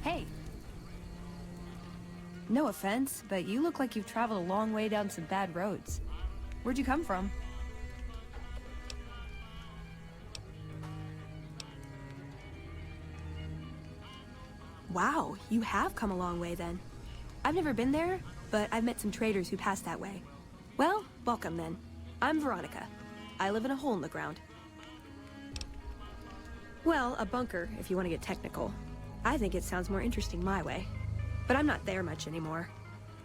Hey. No offense, but you look like you've traveled a long way down some bad roads. Where'd you come from? Wow, you have come a long way then. I've never been there, but I've met some traders who pass that way. Well, welcome then. I'm Veronica. I live in a hole in the ground. Well, a bunker, if you want to get technical. I think it sounds more interesting my way. But I'm not there much anymore.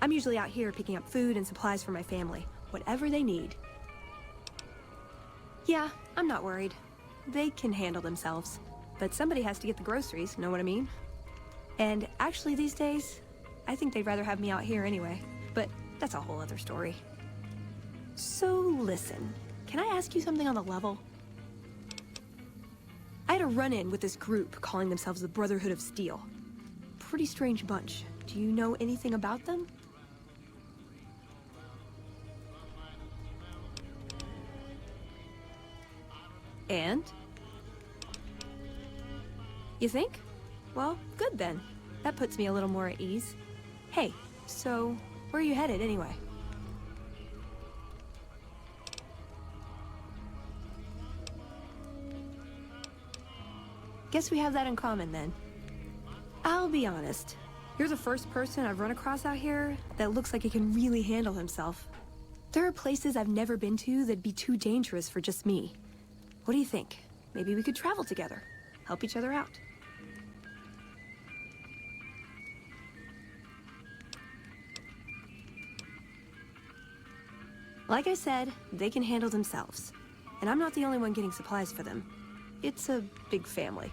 I'm usually out here picking up food and supplies for my family, whatever they need. Yeah, I'm not worried. They can handle themselves. But somebody has to get the groceries, know what I mean? And actually these days, I think they'd rather have me out here anyway. But that's a whole other story. So listen, can I ask you something on the level? I had a run-in with this group calling themselves the Brotherhood of Steel. Pretty strange bunch. Do you know anything about them? And? You think? Well, good then. That puts me a little more at ease. Hey, so where are you headed anyway? Guess we have that in common then. I'll be honest. You're the first person I've run across out here that looks like he can really handle himself. There are places I've never been to that'd be too dangerous for just me. What do you think? Maybe we could travel together, help each other out. Like I said, they can handle themselves. And I'm not the only one getting supplies for them. It's a big family.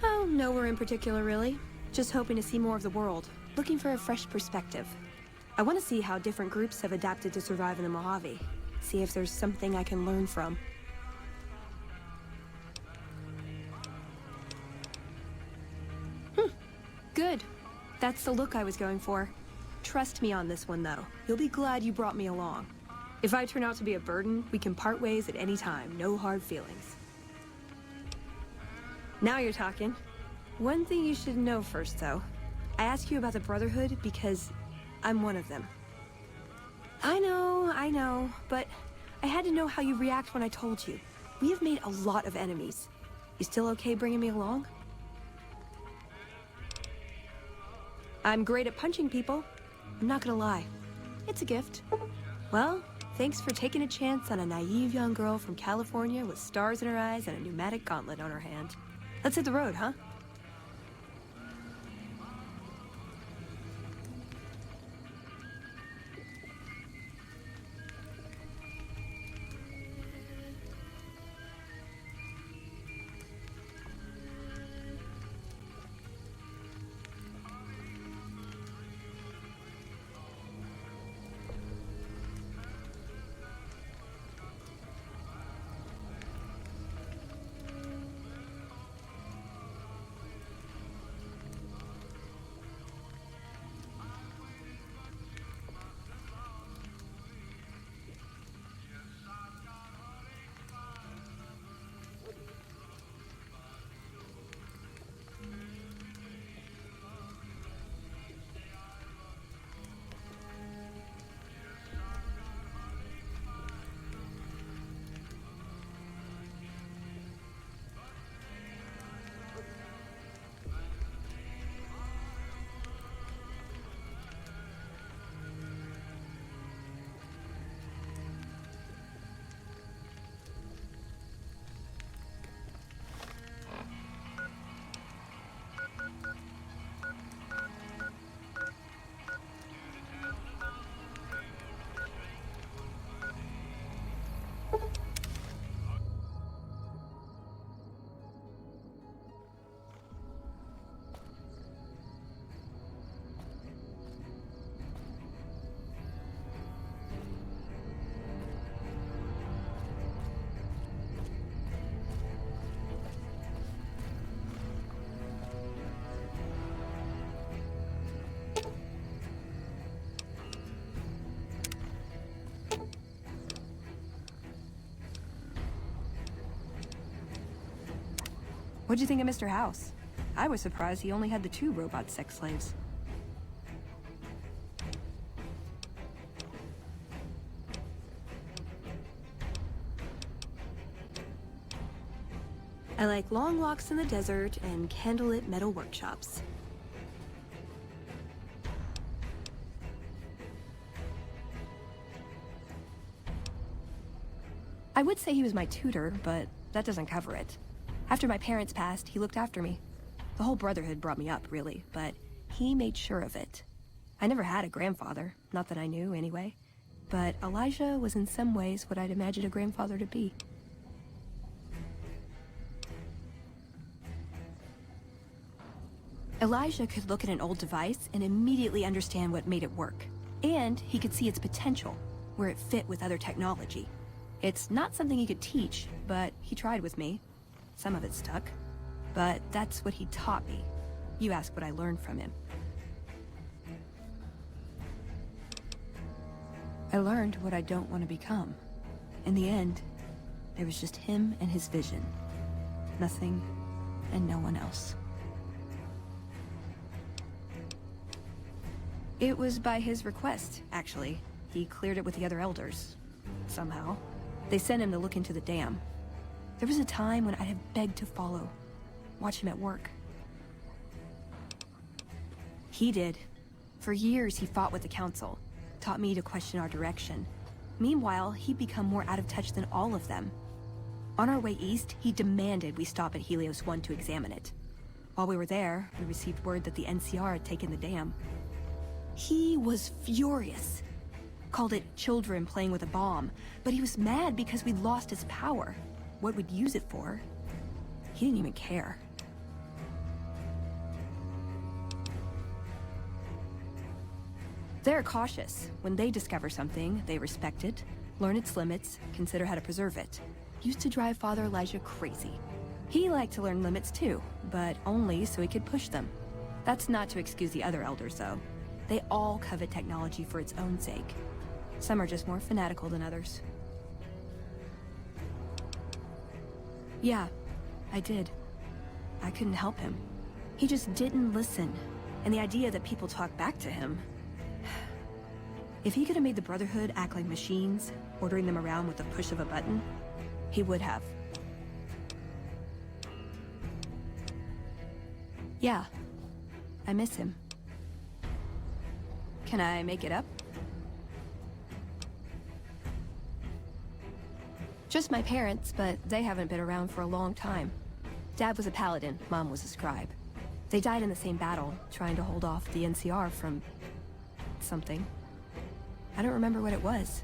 Oh, nowhere in particular, really. Just hoping to see more of the world, looking for a fresh perspective. I want to see how different groups have adapted to survive in the Mojave. See if there's something I can learn from. Good. That's the look I was going for. Trust me on this one, though. You'll be glad you brought me along. If I turn out to be a burden, we can part ways at any time. No hard feelings. Now you're talking. One thing you should know first, though. I asked you about the Brotherhood because I'm one of them. I know, but I had to know how you react when I told you. We have made a lot of enemies. You still okay bringing me along? I'm great at punching people. I'm not gonna lie. It's a gift. Well, thanks for taking a chance on a naive young girl from California with stars in her eyes and a pneumatic gauntlet on her hand. Let's hit the road, huh? What'd you think of Mr. House? I was surprised he only had the 2 robot sex slaves. I like long walks in the desert and candlelit metal workshops. I would say he was my tutor, but that doesn't cover it. After my parents passed, he looked after me. The whole Brotherhood brought me up, really, but he made sure of it. I never had a grandfather, not that I knew, anyway. But Elijah was in some ways what I'd imagine a grandfather to be. Elijah could look at an old device and immediately understand what made it work. And he could see its potential, where it fit with other technology. It's not something he could teach, but he tried with me. Some of it stuck. But that's what he taught me. You ask what I learned from him. I learned what I don't want to become. In the end, there was just him and his vision. Nothing and no one else. It was by his request, actually. He cleared it with the other elders. Somehow. They sent him to look into the dam. There was a time when I'd have begged to follow. Watch him at work. He did. For years, he fought with the council. Taught me to question our direction. Meanwhile, he'd become more out of touch than all of them. On our way east, he demanded we stop at Helios 1 to examine it. While we were there, we received word that the NCR had taken the dam. He was furious. Called it children playing with a bomb, but he was mad because we'd lost his power. What we'd use it for. He didn't even care. They're cautious. When they discover something, they respect it, learn its limits, consider how to preserve it. Used to drive Father Elijah crazy. He liked to learn limits too, but only so he could push them. That's not to excuse the other elders, though. They all covet technology for its own sake. Some are just more fanatical than others. Yeah, I did. I couldn't help him. He just didn't listen. And the idea that people talk back to him... If he could have made the Brotherhood act like machines, ordering them around with the push of a button, he would have. Yeah, I miss him. Can I make it up? Just my parents, but they haven't been around for a long time. Dad was a paladin, Mom was a scribe. They died in the same battle, trying to hold off the NCR from... something. I don't remember what it was.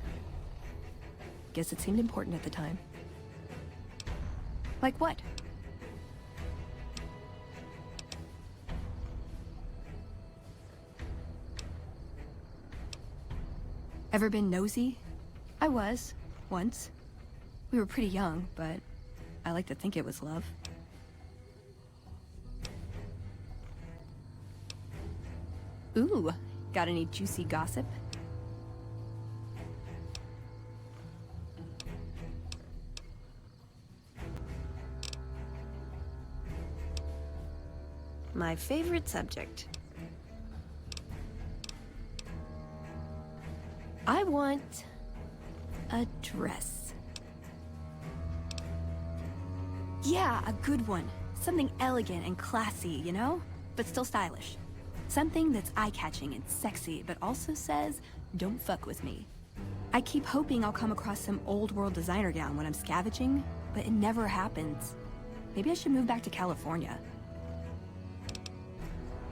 Guess it seemed important at the time. Like what? Ever been nosy? I was, once. We were pretty young, but I like to think it was love. Ooh, got any juicy gossip? My favorite subject. I want a dress. Yeah, a good one. Something elegant and classy, you know? But still stylish. Something that's eye-catching and sexy, but also says, don't fuck with me. I keep hoping I'll come across some old-world designer gown when I'm scavenging, but it never happens. Maybe I should move back to California.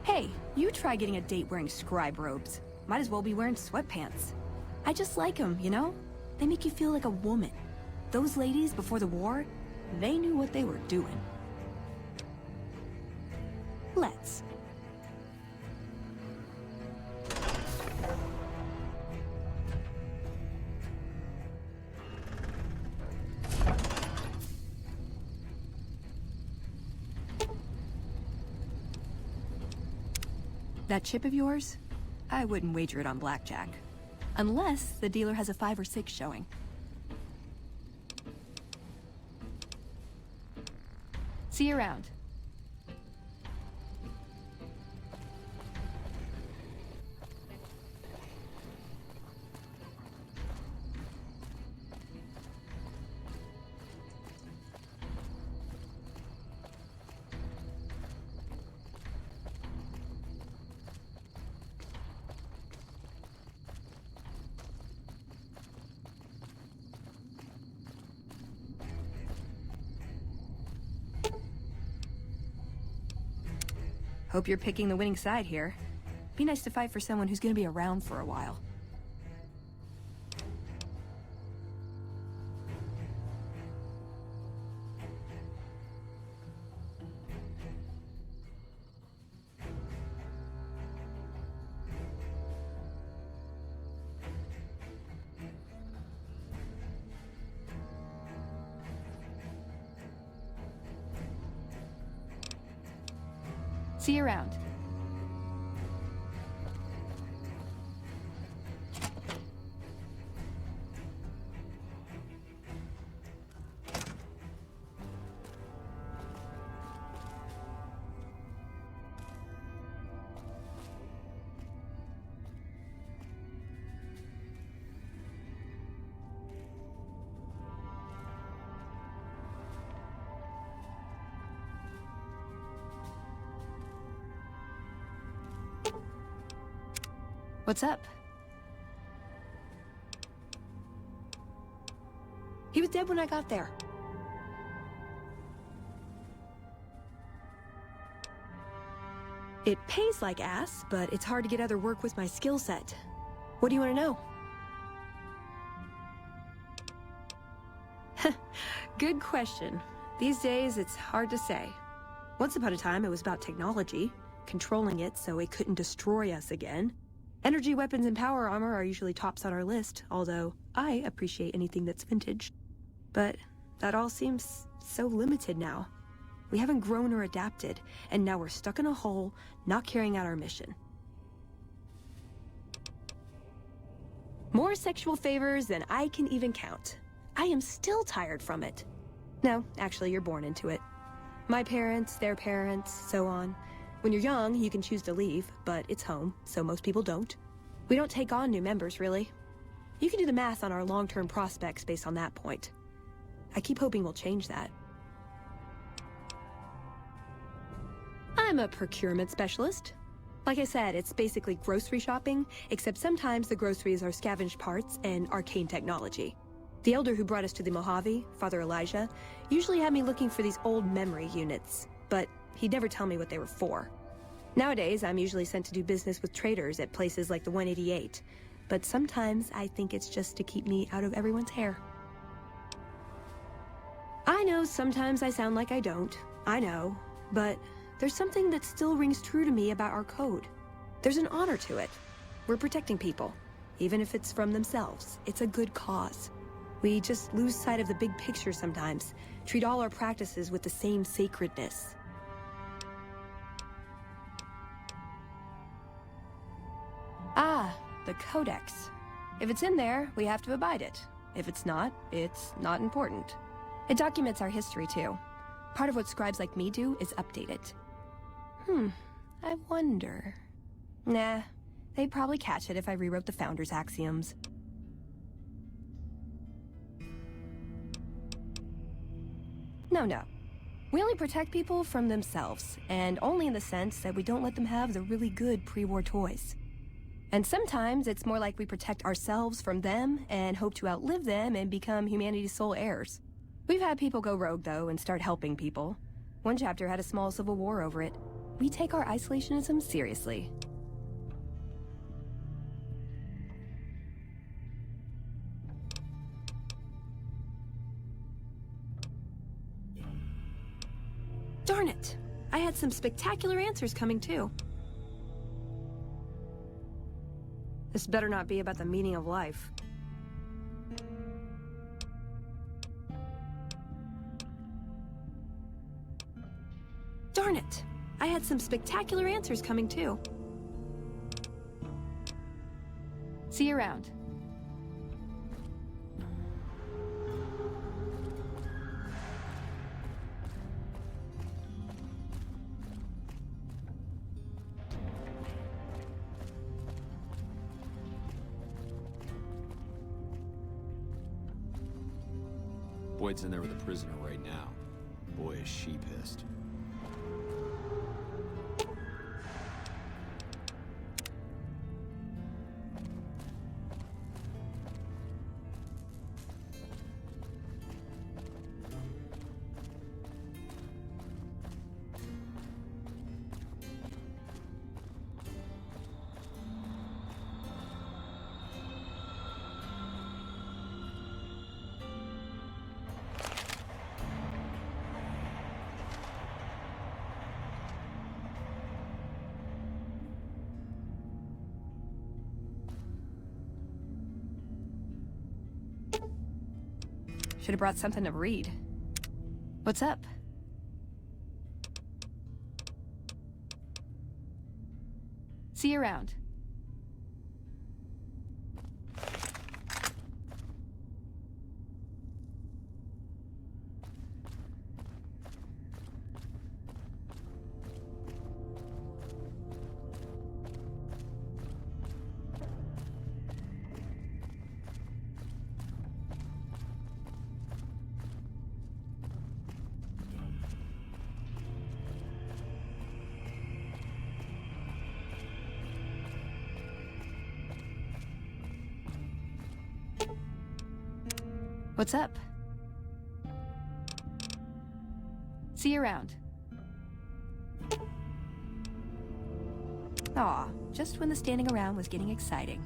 Hey, you try getting a date wearing scribe robes. Might as well be wearing sweatpants. I just like them, you know? They make you feel like a woman. Those ladies before the war, they knew what they were doing. Let's. That chip of yours? I wouldn't wager it on blackjack. Unless the dealer has a 5 or 6 showing. See you around. Hope you're picking the winning side here. Be nice to fight for someone who's gonna be around for a while. See you around. What's up? He was dead when I got there. It pays like ass, but it's hard to get other work with my skill set. What do you want to know? Good question. These days, it's hard to say. Once upon a time, it was about technology, controlling it so it couldn't destroy us again. Energy weapons and power armor are usually tops on our list, although I appreciate anything that's vintage. But that all seems so limited now. We haven't grown or adapted, and now we're stuck in a hole, not carrying out our mission. More sexual favors than I can even count. I am still tired from it. No, actually, you're born into it. My parents, their parents, so on. When you're young, you can choose to leave, but it's home, so most people don't. We don't take on new members, really. You can do the math on our long-term prospects based on that point. I keep hoping we'll change that. I'm a procurement specialist. Like I said, it's basically grocery shopping, except sometimes the groceries are scavenged parts and arcane technology. The elder who brought us to the Mojave, Father Elijah, usually had me looking for these old memory units, but he'd never tell me what they were for. Nowadays, I'm usually sent to do business with traders at places like the 188, but sometimes I think it's just to keep me out of everyone's hair. I know sometimes I sound like I don't, I know, but there's something that still rings true to me about our code. There's an honor to it. We're protecting people, even if it's from themselves. It's a good cause. We just lose sight of the big picture sometimes, treat all our practices with the same sacredness. Ah, the Codex. If it's in there, we have to abide it. If it's not not important. It documents our history, too. Part of what scribes like me do is update it. I wonder... Nah, they'd probably catch it if I rewrote the Founder's axioms. No. We only protect people from themselves, and only in the sense that we don't let them have the really good pre-war toys. And sometimes it's more like we protect ourselves from them and hope to outlive them and become humanity's sole heirs. We've had people go rogue, though, and start helping people. One chapter had a small civil war over it. We take our isolationism seriously. Darn it! I had some spectacular answers coming, too. This better not be about the meaning of life. Darn it! I had some spectacular answers coming, too. See you around. Boyd's in there with a prisoner right now. Boy, is she pissed. Should have brought something to read. What's up? See you around. What's up? See you around. Aw, just when the standing around was getting exciting.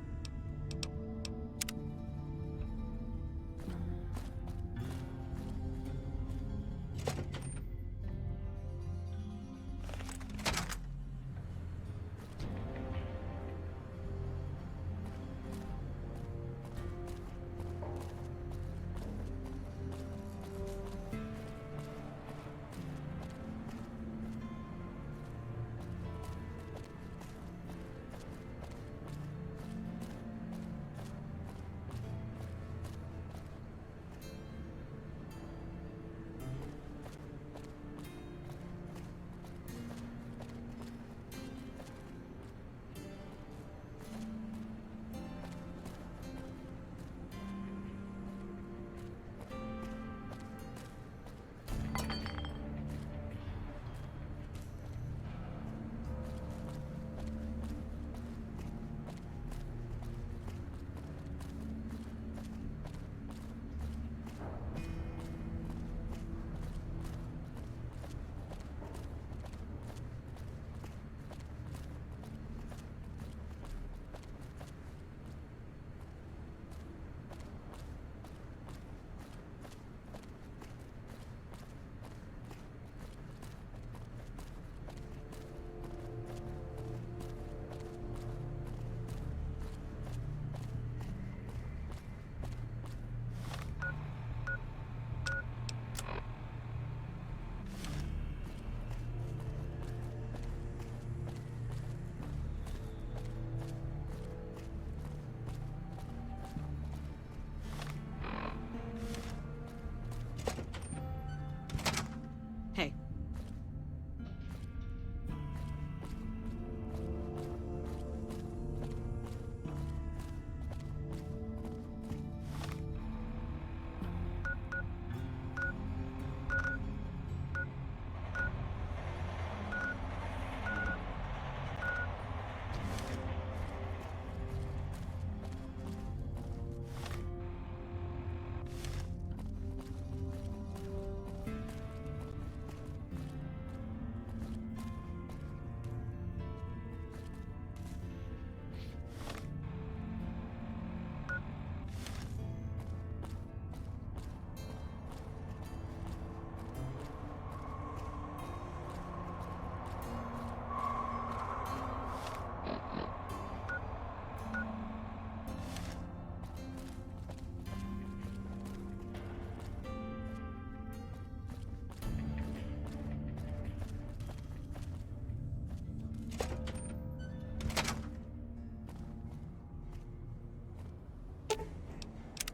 Hey.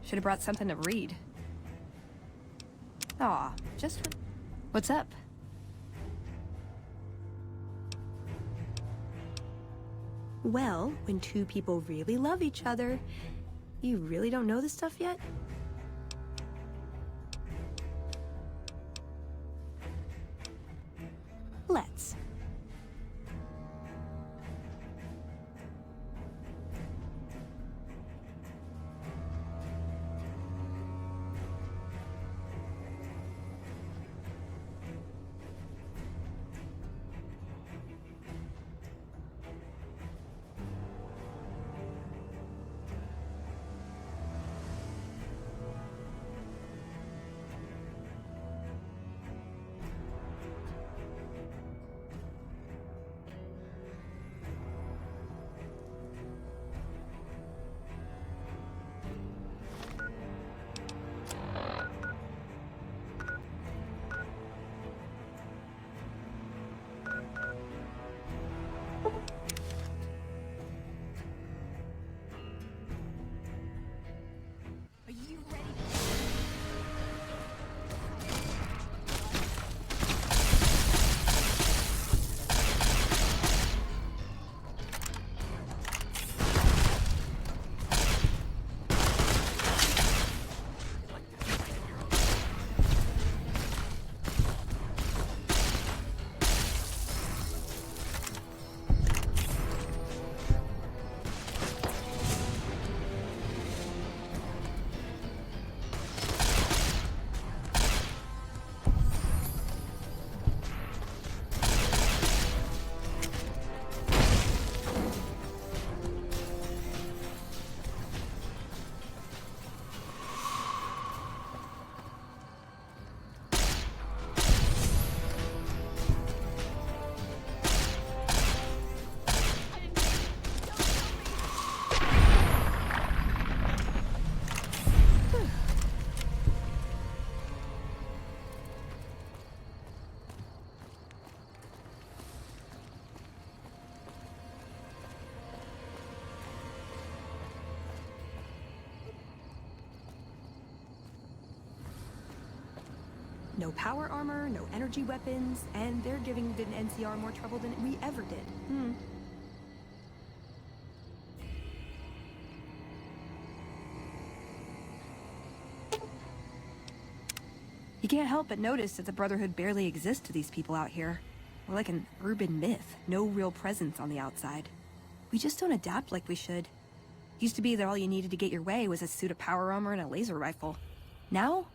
Should have brought something to read. Aw, just when... What's up? Well, when two people really love each other, you really don't know this stuff yet? Let's. No power armor, no energy weapons, and they're giving the NCR more trouble than we ever did. You can't help but notice that the Brotherhood barely exists to these people out here. We're like an urban myth, no real presence on the outside. We just don't adapt like we should. Used to be that all you needed to get your way was a suit of power armor and a laser rifle. Now,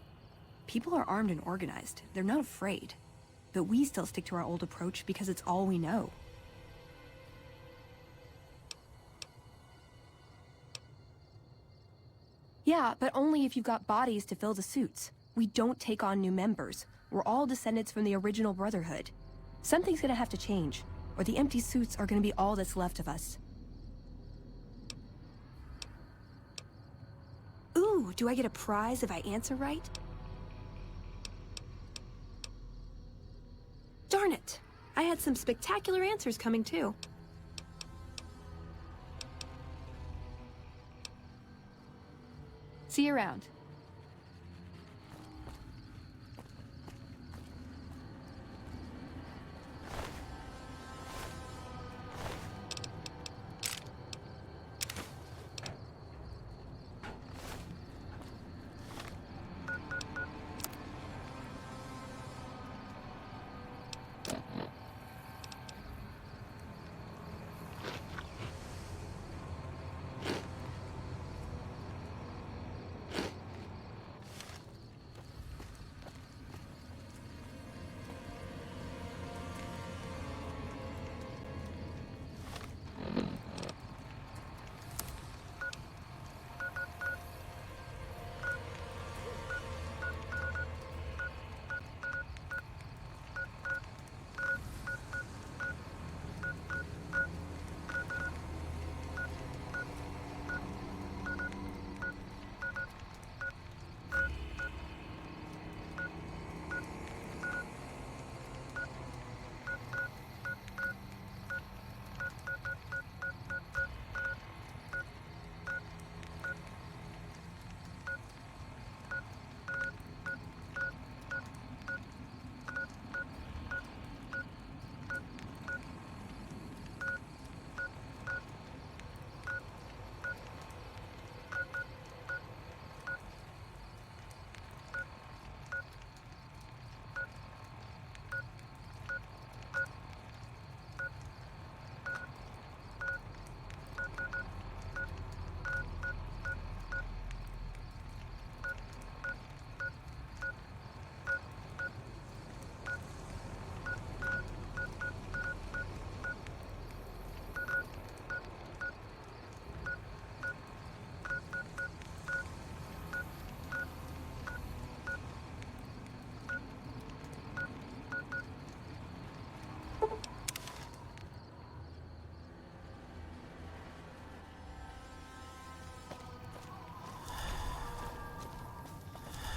people are armed and organized. They're not afraid. But we still stick to our old approach because it's all we know. Yeah, but only if you've got bodies to fill the suits. We don't take on new members. We're all descendants from the original Brotherhood. Something's gonna have to change, or the empty suits are gonna be all that's left of us. Ooh, do I get a prize if I answer right? Darn it! I had some spectacular answers coming too. See you around.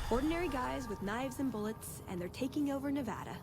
Ordinary guys with knives and bullets, and they're taking over Nevada.